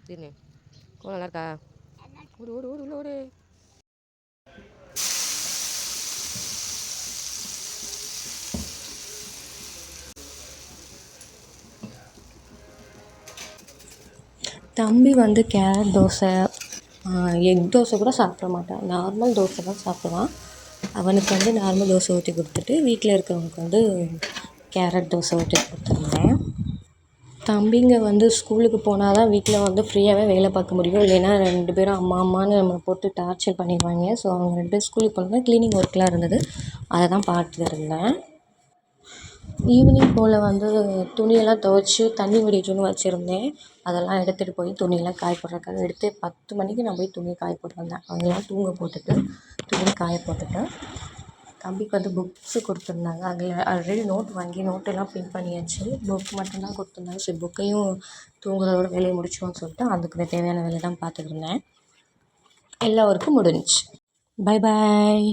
தின்னு கோலம் நல்லா இருக்கா? ஓடு ஓடு ஓடு உள்ள ஓடு. தம்பி வந்து கேரட் தோசை, எக் தோசை கூட சாப்பிட மாட்டான். நார்மல் தோசை தான் சாப்பிடுவான். அவனுக்கு வந்து நார்மல் தோசை ஊற்றி கொடுத்துட்டு வீட்டில் இருக்கிறவங்களுக்கு வந்து கேரட் தோசை ஊற்றி கொடுத்துருந்தேன். தம்பிங்க வந்து ஸ்கூலுக்கு போனால் தான் வீட்டில் வந்து ஃப்ரீயாகவே வேலை பார்க்க முடியும். இல்லைன்னா 2 பேரும் அம்மா அம்மான்னு நம்மளை போட்டு டார்ச்சர் பண்ணிடுவாங்க. ஸோ அவங்க 2 பேரும் ஸ்கூலுக்கு போனது க்ளீனிங் ஒர்க்லாம் இருந்தது, அதை தான் பார்த்துட்டு இருந்தேன். ஈவினிங் போல் வந்து துணியெல்லாம் துவைச்சி தண்ணி வடிக்கணும்னு வச்சுருந்தேன். அதெல்லாம் எடுத்துகிட்டு போய் துணியெல்லாம் காய போடுறதுக்காக எடுத்து 10 மணிக்கு நான் போய் துணி காய போட்டு வந்தேன். அவங்களாம் தூங்க போட்டுட்டு துணி காய போட்டுட்டேன். தம்பிக்கு வந்து புக்ஸு கொடுத்துருந்தாங்க. அதில் ஆல்ரெடி நோட் வாங்கி நோட்டெல்லாம் பின் பண்ணியாச்சு. புக் மட்டும்தான் கொடுத்துருந்தாங்க. சரி புக்கையும் தூங்குறதோட வேலையை முடிச்சோன்னு சொல்லிட்டு அதுக்கு தேவையான வேலை தான் பார்த்துட்டு இருந்தேன். எல்லா ஒர்க்கும் முடிஞ்சிச்சு. Bye bye.